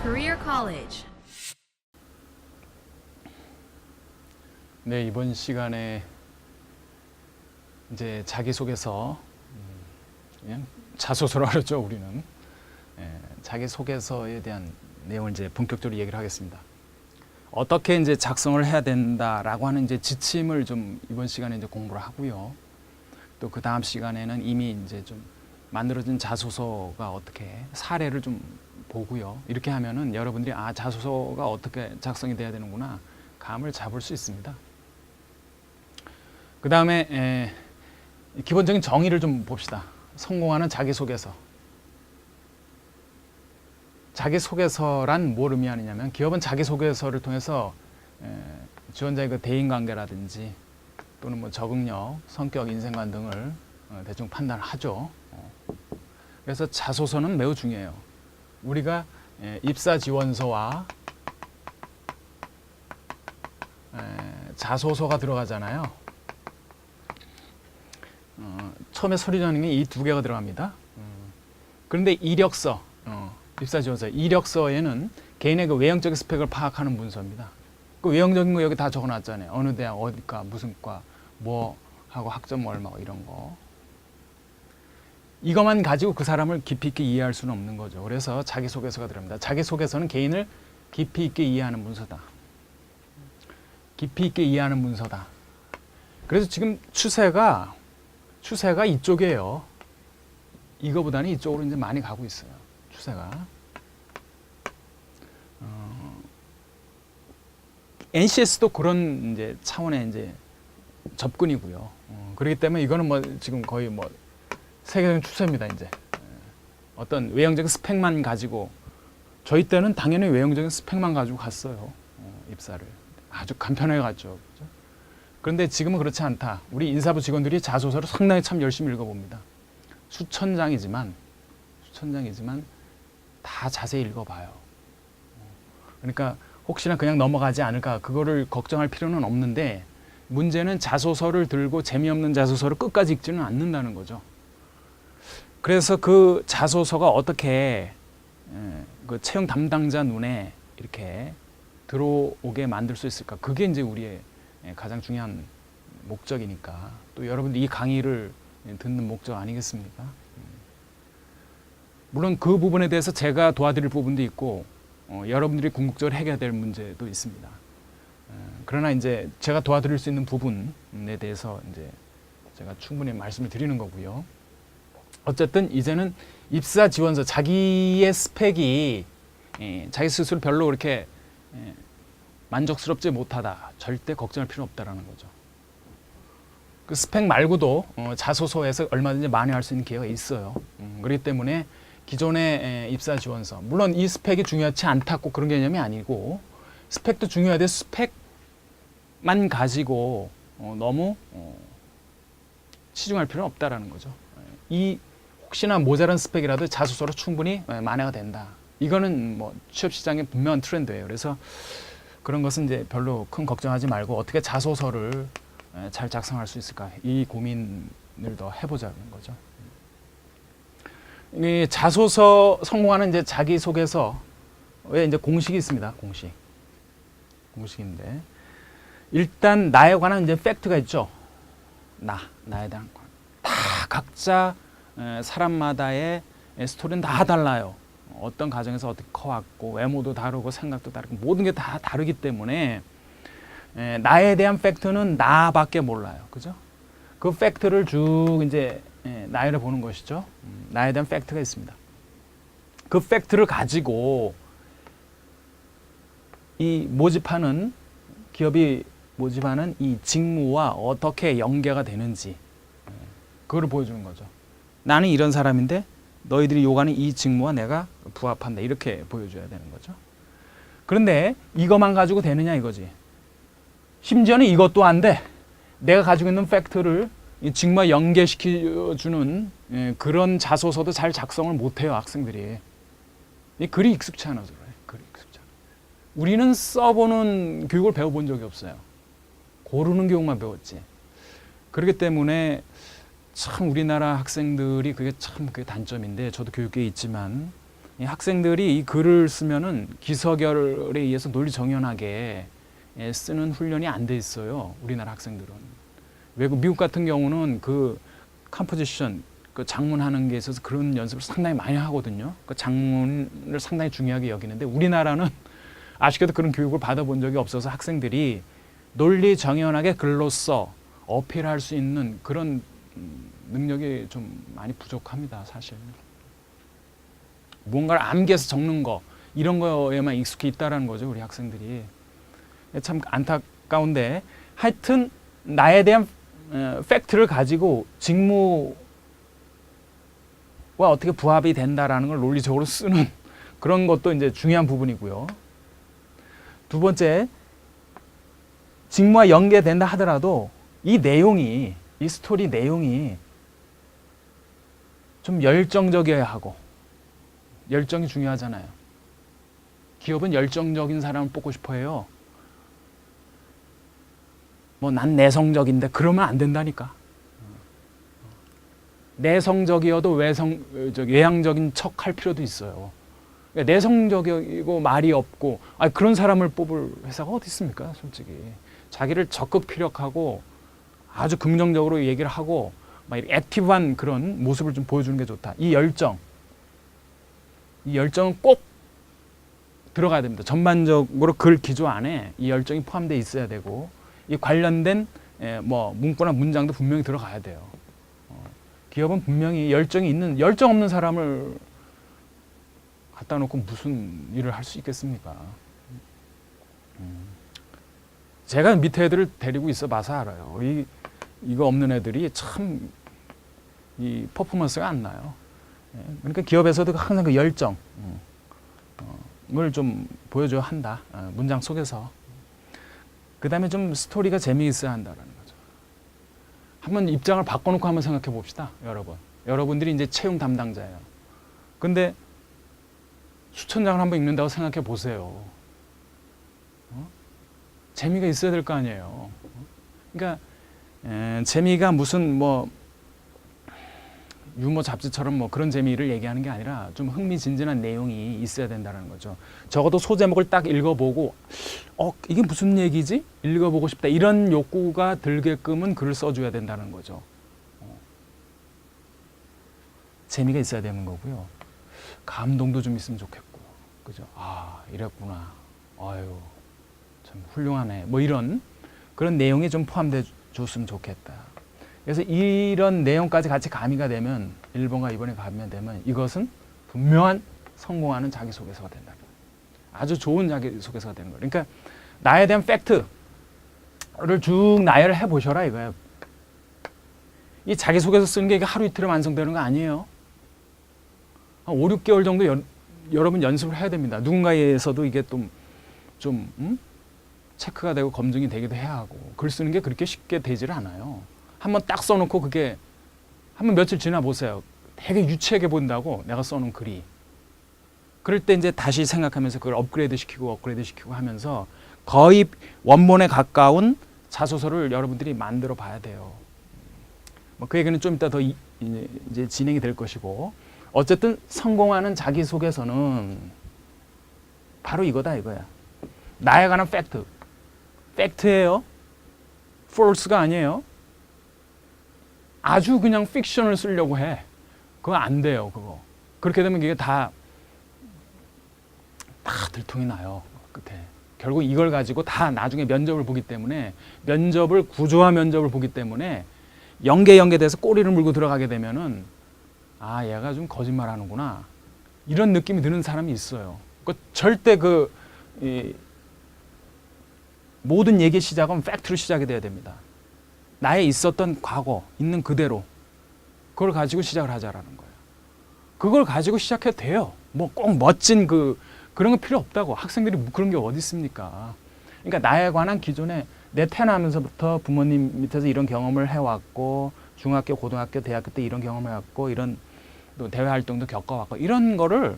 Career College. 네, 이번 시간에 이제 자기소개서, 그냥 자소서로 하죠, 우리는. 자기소개서에 대한 내용을 이제 본격적으로 얘기를 하겠습니다. 어떻게 이제 작성을 해야 된다라고 하는 이제 지침을 좀 이번 시간에 이제 공부를 하고요. 또 그 다음 시간에는 이미 이제 좀 만들어진 자소서가 어떻게 사례를 좀 보고요. 이렇게 하면은 여러분들이 자소서가 어떻게 작성이 돼야 되는구나 감을 잡을 수 있습니다. 그 다음에 기본적인 정의를 좀 봅시다. 성공하는 자기소개서. 자기소개서란 뭘 의미하느냐면 기업은 자기소개서를 통해서 지원자의 그 대인관계라든지 또는 뭐 적응력, 성격, 인생관 등을 대충 판단하죠. 그래서 자소서는 매우 중요해요. 우리가 입사 지원서와 자소서가 들어가잖아요. 처음에 서류 전형에 이 두 개가 들어갑니다. 그런데 이력서, 입사 지원서, 이력서에는 개인의 그 외형적인 스펙을 파악하는 문서입니다. 그 외형적인 거 여기 다 적어놨잖아요. 어느 대학, 어디과, 무슨 과, 뭐 하고 학점 얼마 이런 거. 이것만 가지고 그 사람을 깊이 있게 이해할 수는 없는 거죠. 그래서 자기소개서가 들어갑니다. 자기소개서는 개인을 깊이 있게 이해하는 문서다. 깊이 있게 이해하는 문서다. 그래서 지금 추세가 이쪽이에요. 이거보다는 이쪽으로 이제 많이 가고 있어요. 추세가. NCS도 그런 이제 차원의 이제 접근이고요. 그렇기 때문에 이거는 뭐 지금 거의 뭐 세계적인 추세입니다. 이제 어떤 외형적인 스펙만 가지고 저희 때는 당연히 외형적인 스펙만 가지고 갔어요. 입사를 아주 간편하게 갔죠. 그렇죠? 그런데 지금은 그렇지 않다. 우리 인사부 직원들이 자소서를 상당히 참 열심히 읽어봅니다. 수천 장이지만 다 자세히 읽어봐요. 그러니까 혹시나 그냥 넘어가지 않을까 그거를 걱정할 필요는 없는데 문제는 자소서를 들고 재미없는 자소서를 끝까지 읽지는 않는다는 거죠. 그래서 그 자소서가 어떻게 그 채용 담당자 눈에 이렇게 들어오게 만들 수 있을까? 그게 이제 우리의 가장 중요한 목적이니까 또 여러분들 이 강의를 듣는 목적 아니겠습니까? 물론 그 부분에 대해서 제가 도와드릴 부분도 있고 여러분들이 궁극적으로 해결해야 될 문제도 있습니다. 그러나 이제 제가 도와드릴 수 있는 부분에 대해서 이제 제가 충분히 말씀을 드리는 거고요. 어쨌든 이제는 입사 지원서 자기의 스펙이 자기 스스로 별로 그렇게 만족스럽지 못하다. 절대 걱정할 필요 없다라는 거죠. 그 스펙 말고도 자소서에서 얼마든지 만회할 수 있는 기회가 있어요. 그렇기 때문에 기존의 입사 지원서 물론 이 스펙이 중요하지 않다고 그런 개념이 아니고 스펙도 중요한데 스펙만 가지고 너무 치중할 필요는 없다라는 거죠. 이 혹시나 모자란 스펙이라도 자소서로 충분히 만회가 된다. 이거는 뭐 취업 시장의 분명한 트렌드예요. 그래서 그런 것은 이제 별로 큰 걱정하지 말고 어떻게 자소서를 잘 작성할 수 있을까 이 고민을 더 해보자는 거죠. 이 자소서 성공하는 이제 자기소개서에 이제 공식이 있습니다. 공식인데 일단 나에 관한 이제 팩트가 있죠. 나에 대한 다 각자 사람마다의 스토리는 다 달라요. 어떤 가정에서 어떻게 커왔고 외모도 다르고 생각도 다르고 모든 게 다 다르기 때문에 나에 대한 팩트는 나밖에 몰라요. 그죠? 그 팩트를 쭉 이제 나열해 보는 것이죠. 나에 대한 팩트가 있습니다. 그 팩트를 가지고 이 기업이 모집하는 이 직무와 어떻게 연계가 되는지 그거를 보여주는 거죠. 나는 이런 사람인데 너희들이 요구하는 이 직무와 내가 부합한다. 이렇게 보여줘야 되는 거죠. 그런데 이것만 가지고 되느냐 이거지. 심지어는 이것도 안 돼. 내가 가지고 있는 팩트를 이 직무와 연계시켜주는 그런 자소서도 잘 작성을 못해요. 학생들이. 이 글이 익숙치 않아서 그래. 글이 익숙치 않아. 우리는 써보는 교육을 배워본 적이 없어요. 고르는 교육만 배웠지. 그렇기 때문에 참 우리나라 학생들이 그게 참 그게 단점인데 저도 교육계에 있지만 이 학생들이 이 글을 쓰면은 기서결에 의해서 논리 정연하게 쓰는 훈련이 안 돼 있어요. 우리나라 학생들은. 외국 미국 같은 경우는 그 컴포지션 그 장문하는 게 있어서 그런 연습을 상당히 많이 하거든요. 그 장문을 상당히 중요하게 여기는데 우리나라는 아쉽게도 그런 교육을 받아본 적이 없어서 학생들이 논리 정연하게 글로써 어필할 수 있는 그런 능력이 좀 많이 부족합니다, 사실. 무언가를 암기해서 적는 거 이런 거에만 익숙해 있다라는 거죠, 우리 학생들이. 참 안타까운데 하여튼 나에 대한 팩트를 가지고 직무와 어떻게 부합이 된다라는 걸 논리적으로 쓰는 그런 것도 이제 중요한 부분이고요. 두 번째, 직무와 연계된다 하더라도 이 내용이, 이 스토리 내용이 좀 열정적이어야 하고, 열정이 중요하잖아요. 기업은 열정적인 사람을 뽑고 싶어 해요. 뭐 난 내성적인데 그러면 안 된다니까. 내성적이어도 외향적인 척 할 필요도 있어요. 그러니까 내성적이고 말이 없고 그런 사람을 뽑을 회사가 어디 있습니까, 솔직히. 자기를 적극 피력하고 아주 긍정적으로 얘기를 하고 막 이렇게 액티브한 그런 모습을 좀 보여주는 게 좋다. 이 열정은 꼭 들어가야 됩니다. 전반적으로 글 기조 안에 이 열정이 포함되어 있어야 되고 이 관련된 뭐 문구나 문장도 분명히 들어가야 돼요. 기업은 분명히 열정이 있는, 열정 없는 사람을 갖다 놓고 무슨 일을 할 수 있겠습니까? 제가 밑에 애들을 데리고 있어 봐서 알아요. 이거 없는 애들이 참 이 퍼포먼스가 안 나요. 그러니까 기업에서도 항상 그 열정을 좀 보여줘야 한다. 문장 속에서. 그 다음에 좀 스토리가 재미있어야 한다라는 거죠. 한번 입장을 바꿔놓고 한번 생각해 봅시다, 여러분. 여러분들이 이제 채용 담당자예요. 근데 수천 장을 한번 읽는다고 생각해 보세요. 재미가 있어야 될 거 아니에요. 그러니까 재미가 무슨 뭐 유머 잡지처럼 뭐 그런 재미를 얘기하는 게 아니라 좀 흥미진진한 내용이 있어야 된다는 거죠. 적어도 소제목을 딱 읽어보고 이게 무슨 얘기지? 읽어보고 싶다. 이런 욕구가 들게끔은 글을 써줘야 된다는 거죠. 재미가 있어야 되는 거고요. 감동도 좀 있으면 좋겠고, 그죠? 이랬구나. 아유, 참 훌륭하네. 뭐 이런 그런 내용이 좀 포함돼 줬으면 좋겠다. 그래서 이런 내용까지 같이 가미가 되면 1번과 2번에 가미가 되면 이것은 분명한 성공하는 자기소개서가 된다. 아주 좋은 자기소개서가 되는 거예요. 그러니까 나에 대한 팩트를 쭉 나열을 해보셔라 이거예요. 이 자기소개서 쓰는 게 하루 이틀에 완성되는 거 아니에요. 한 5, 6개월 정도 여러분 연습을 해야 됩니다. 누군가에서도 이게 좀 체크가 되고 검증이 되기도 해야 하고 글 쓰는 게 그렇게 쉽게 되지를 않아요. 한번 딱 써놓고 그게 한번 며칠 지나 보세요. 되게 유치하게 본다고 내가 써놓은 글이. 그럴 때 이제 다시 생각하면서 그걸 업그레이드 시키고 하면서 거의 원본에 가까운 자소서를 여러분들이 만들어 봐야 돼요. 뭐 그 얘기는 좀 이따 더 이제 진행이 될 것이고 어쨌든 성공하는 자기소개서는 바로 이거다 이거야. 나에 관한 팩트. 팩트예요. false가 아니에요. 아주 그냥 픽션을 쓰려고 해. 그거 안 돼요, 그거. 그렇게 되면 이게 다 들통이 나요, 끝에. 결국 이걸 가지고 다 나중에 면접을 보기 때문에 구조화 면접을 보기 때문에 연계돼서 꼬리를 물고 들어가게 되면은 얘가 좀 거짓말 하는구나. 이런 느낌이 드는 사람이 있어요. 절대 모든 얘기의 시작은 팩트로 시작이 돼야 됩니다. 나에 있었던 과거, 있는 그대로 그걸 가지고 시작을 하자라는 거예요. 그걸 가지고 시작해도 돼요. 뭐 꼭 멋진 그런 거 필요 없다고. 학생들이 그런 게 어디 있습니까? 그러니까 나에 관한 기존에 내 태어나면서부터 부모님 밑에서 이런 경험을 해왔고 중학교, 고등학교, 대학교 때 이런 경험을 해왔고 이런 또 대외 활동도 겪어왔고 이런 거를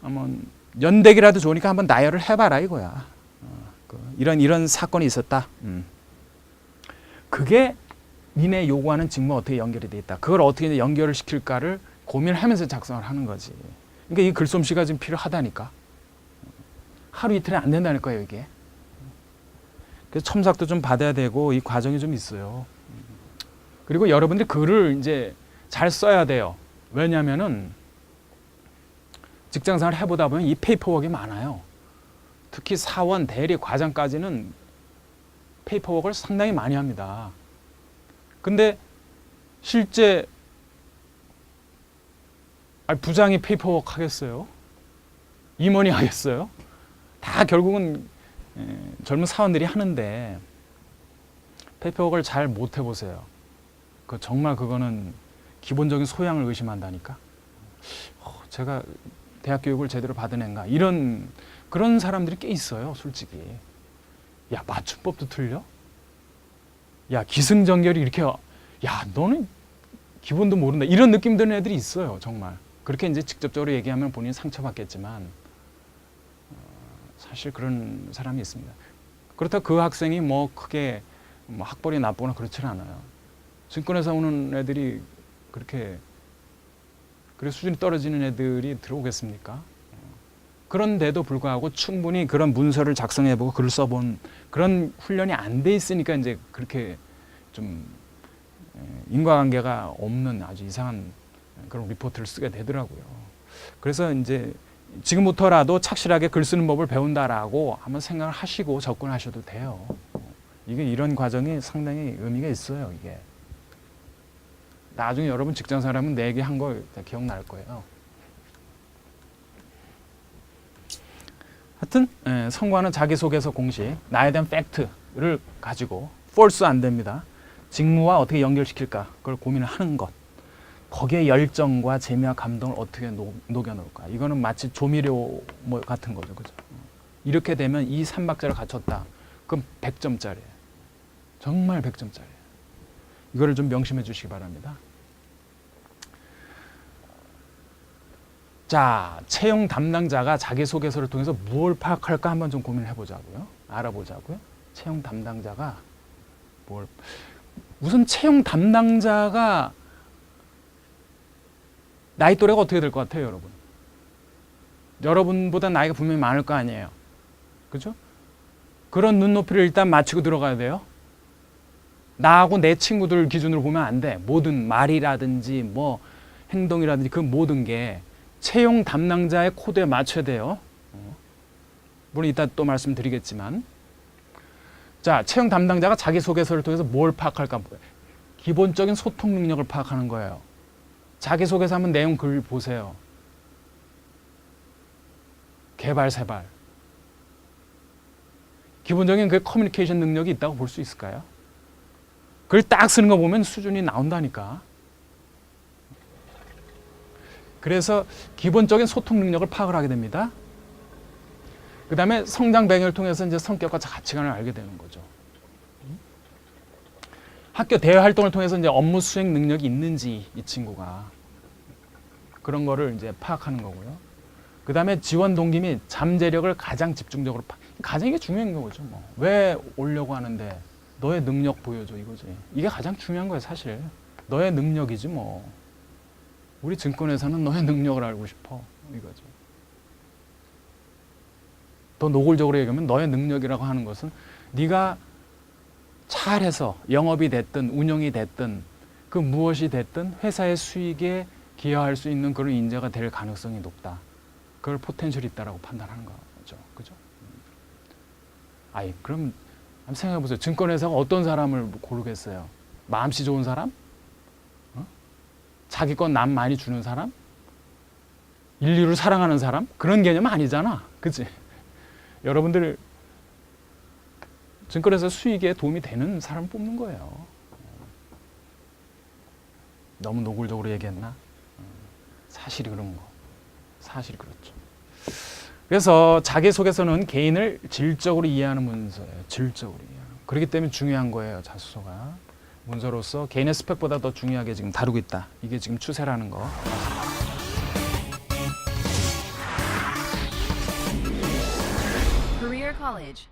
한번 연대기라도 좋으니까 한번 나열을 해봐라 이거야. 이런 사건이 있었다. 그게 니네 요구하는 직무와 어떻게 연결이 돼 있다. 그걸 어떻게 이제 연결을 시킬까를 고민하면서 작성을 하는 거지. 그러니까 이 글솜씨가 지금 필요하다니까. 하루 이틀에 안 된다는 거예요, 이게. 그래서 첨삭도 좀 받아야 되고 이 과정이 좀 있어요. 그리고 여러분들이 글을 이제 잘 써야 돼요. 왜냐하면은 직장생활 해보다 보면 이 페이퍼워크가 많아요. 특히 사원, 대리, 과장까지는 페이퍼워크를 상당히 많이 합니다. 근데 실제 부장이 페이퍼워크 하겠어요? 임원이 하겠어요? 다 결국은 젊은 사원들이 하는데 페이퍼워크를 잘 못 해보세요. 정말 그거는 기본적인 소양을 의심한다니까. 제가 대학 교육을 제대로 받은 애인가 이런 그런 사람들이 꽤 있어요, 솔직히. 야, 맞춤법도 틀려? 야, 기승전결이 이렇게, 야, 너는 기본도 모른다. 이런 느낌 드는 애들이 있어요, 정말. 그렇게 이제 직접적으로 얘기하면 본인이 상처받겠지만, 사실 그런 사람이 있습니다. 그렇다고 그 학생이 뭐 크게 뭐 학벌이 나쁘거나 그렇지는 않아요. 증권회사 오는 애들이 그렇게 수준이 떨어지는 애들이 들어오겠습니까? 그런데도 불구하고 충분히 그런 문서를 작성해보고 글을 써본 그런 훈련이 안 돼 있으니까 이제 그렇게 좀 인과관계가 없는 아주 이상한 그런 리포트를 쓰게 되더라고요. 그래서 이제 지금부터라도 착실하게 글 쓰는 법을 배운다라고 한번 생각을 하시고 접근하셔도 돼요. 이게 이런 과정이 상당히 의미가 있어요, 이게. 나중에 여러분 직장 사람은 내 얘기 한 거 기억날 거예요. 하여튼 성과는 자기소개서 공식, 나에 대한 팩트를 가지고 false 안 됩니다. 직무와 어떻게 연결시킬까 그걸 고민을 하는 것. 거기에 열정과 재미와 감동을 어떻게 녹여놓을까. 이거는 마치 조미료 뭐 같은 거죠. 그죠? 이렇게 되면 이 3박자를 갖췄다. 그럼 100점짜리예요. 정말 100점짜리예요. 이거를 좀 명심해 주시기 바랍니다. 자, 채용 담당자가 자기소개서를 통해서 뭘 파악할까 한번 좀 고민을 해보자고요. 알아보자고요. 채용 담당자가 우선 채용 담당자가 나이 또래가 어떻게 될 것 같아요, 여러분? 여러분보다 나이가 분명히 많을 거 아니에요. 그죠? 그런 눈높이를 일단 맞추고 들어가야 돼요. 나하고 내 친구들 기준으로 보면 안 돼. 모든 말이라든지 뭐 행동이라든지 그 모든 게 채용 담당자의 코드에 맞춰야 돼요. 물론 이따 또 말씀드리겠지만. 자, 채용 담당자가 자기소개서를 통해서 뭘 파악할까? 기본적인 소통 능력을 파악하는 거예요. 자기소개서 하면 내용 글 보세요. 개발세발. 기본적인 그 커뮤니케이션 능력이 있다고 볼 수 있을까요? 글 딱 쓰는 거 보면 수준이 나온다니까. 그래서 기본적인 소통 능력을 파악을 하게 됩니다. 그 다음에 성장 배경을 통해서 이제 성격과 가치관을 알게 되는 거죠. 학교 대외 활동을 통해서 이제 업무 수행 능력이 있는지 이 친구가 그런 거를 이제 파악하는 거고요. 그 다음에 지원 동기 및 잠재력을 가장 집중적으로 가장 이게 중요한 거죠. 뭐. 왜 오려고 하는데 너의 능력 보여줘 이거지. 이게 가장 중요한 거예요, 사실. 너의 능력이지 뭐. 우리 증권회사는 너의 능력을 알고 싶어 이거죠. 더 노골적으로 얘기하면 너의 능력이라고 하는 것은 네가 잘해서 영업이 됐든 운영이 됐든 그 무엇이 됐든 회사의 수익에 기여할 수 있는 그런 인재가 될 가능성이 높다. 그걸 포텐셜이 있다라고 판단하는 거죠. 그죠? 그럼 한번 생각해 보세요. 증권회사가 어떤 사람을 고르겠어요? 마음씨 좋은 사람? 자기 건 남 많이 주는 사람? 인류를 사랑하는 사람? 그런 개념은 아니잖아. 그치? 여러분들 증권회사 수익에 도움이 되는 사람 뽑는 거예요. 너무 노골적으로 얘기했나? 사실이 그런 거. 사실이 그렇죠. 그래서 자기소개서는 개인을 질적으로 이해하는 문서예요. 질적으로 이해하는. 그렇기 때문에 중요한 거예요. 자소서가. 문서로서 개인의 스펙보다 더 중요하게 지금 다루고 있다. 이게 지금 추세라는 거. Career College.